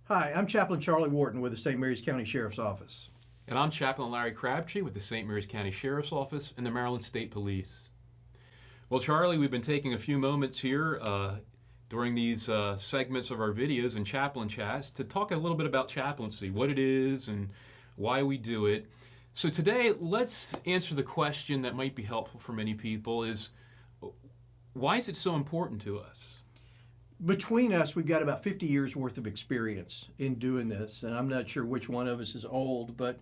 Hi, I'm Chaplain Charlie Wharton with the St. Mary's County Sheriff's Office. And I'm Chaplain Larry Crabtree with the St. Mary's County Sheriff's Office and the Maryland State Police. Well, Charlie, we've been taking a few moments here during these segments of our videos and Chaplain Chats to talk a little bit about chaplaincy, what it is and why we do it. So today, let's answer the question that might be helpful for many people is, why is it so important to us? Between us, we've got about 50 years worth of experience in doing this, and I'm not sure which one of us is old, but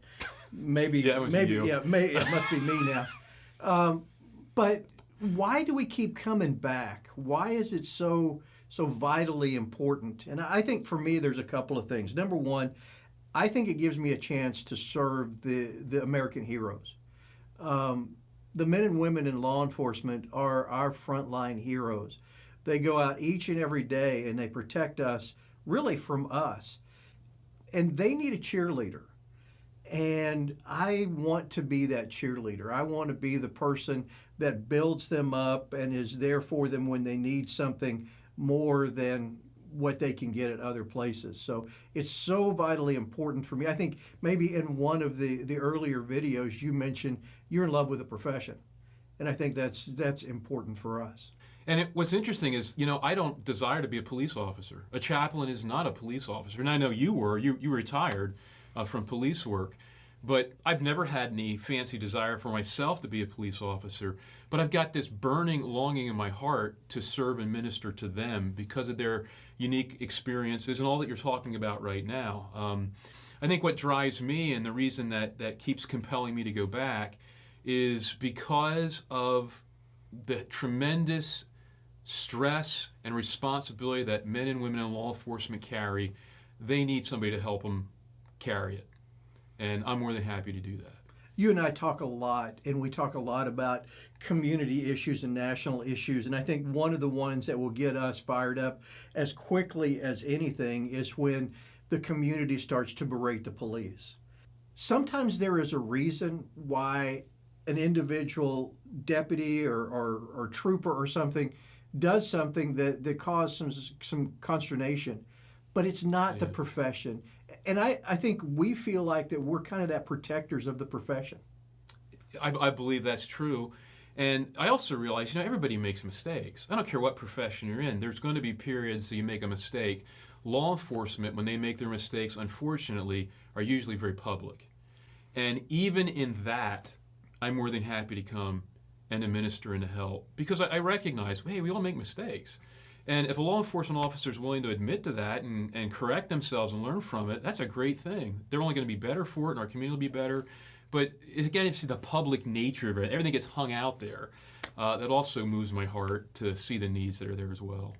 maybe, Yeah, it must be me now. But why do we keep coming back? Why is it so vitally important? And I think for me, there's a couple of things. Number one, I think it gives me a chance to serve the American heroes. The men and women in law enforcement are our frontline heroes. They go out each and every day and they protect us really from us. And they need a cheerleader. And I want to be that cheerleader. I want to be the person that builds them up and is there for them when they need something more than what they can get at other places. So it's so vitally important for me. I think maybe in one of the earlier videos you mentioned you're in love with the profession. And I think that's important for us. And what's interesting is, I don't desire to be a police officer. A chaplain is not a police officer. And I know you retired from police work. But I've never had any fancy desire for myself to be a police officer. But I've got this burning longing in my heart to serve and minister to them because of their unique experiences and all that you're talking about right now. I think what drives me and the reason that keeps compelling me to go back is because of the tremendous stress and responsibility that men and women in law enforcement carry. They need somebody to help them carry it. And I'm more than happy to do that. You and I talk a lot, and we talk a lot about community issues and national issues. And I think one of the ones that will get us fired up as quickly as anything is when the community starts to berate the police. Sometimes there is a reason why an individual deputy or trooper or something does something that causes some consternation, but it's not the profession. And I think we feel like that we're kind of that protectors of the profession. I believe that's true. And I also realize, everybody makes mistakes. I don't care what profession you're in. There's going to be periods that you make a mistake. Law enforcement, when they make their mistakes, unfortunately, are usually very public. And even in that, I'm more than happy to come and to minister and to help because I recognize, hey, we all make mistakes. And if a law enforcement officer is willing to admit to that and correct themselves and learn from it, that's a great thing. They're only going to be better for it and our community will be better. But again, it's the public nature of it. Everything gets hung out there. That also moves my heart to see the needs that are there as well.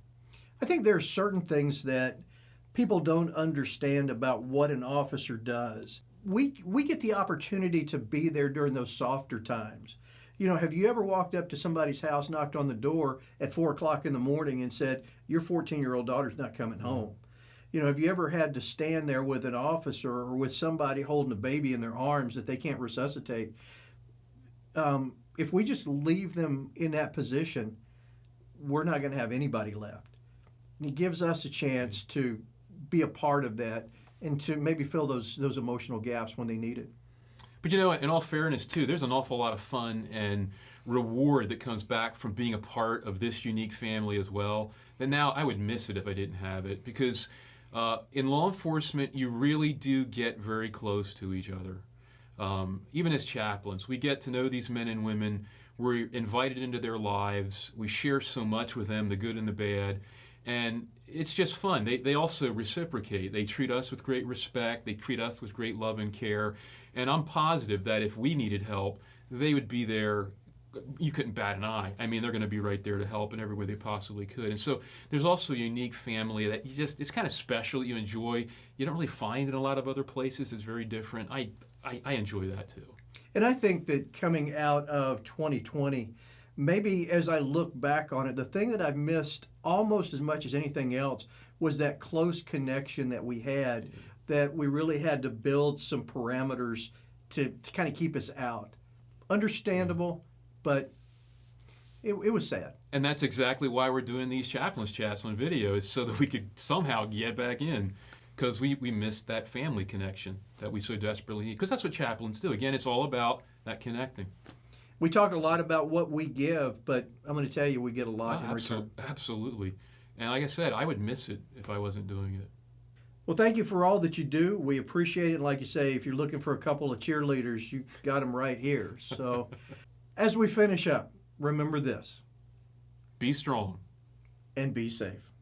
I think there are certain things that people don't understand about what an officer does. We get the opportunity to be there during those softer times. Have you ever walked up to somebody's house, knocked on the door at 4 o'clock in the morning and said, your 14-year-old daughter's not coming home? Have you ever had to stand there with an officer or with somebody holding a baby in their arms that they can't resuscitate? If we just leave them in that position, we're not going to have anybody left. And it gives us a chance to be a part of that and to maybe fill those emotional gaps when they need it. But in all fairness too, there's an awful lot of fun and reward that comes back from being a part of this unique family as well. That now I would miss it if I didn't have it because in law enforcement, you really do get very close to each other. Even as chaplains, we get to know these men and women. We're invited into their lives. We share so much with them, the good and the bad. And it's just fun. They also reciprocate. They treat us with great respect. They treat us with great love and care. And I'm positive that if we needed help, they would be there. You couldn't bat an eye. I mean, they're going to be right there to help in every way they possibly could. And so there's also a unique family that it's kind of special that you enjoy. You don't really find in a lot of other places. It's very different. I enjoy that too. And I think that coming out of 2020, maybe as I look back on it, the thing that I've missed almost as much as anything else was that close connection that we had, that we really had to build some parameters to kind of keep us out. Understandable, but it was sad. And that's exactly why we're doing these Chaplains Chats on video, is so that we could somehow get back in. because we missed that family connection that we so desperately need. Because that's what chaplains do. Again, it's all about that connecting. We talk a lot about what we give, but I'm going to tell you, we get a lot in return. Absolutely. And like I said, I would miss it if I wasn't doing it. Well, thank you for all that you do. We appreciate it. Like you say, if you're looking for a couple of cheerleaders, you got them right here. So as we finish up, remember this. Be strong. And be safe.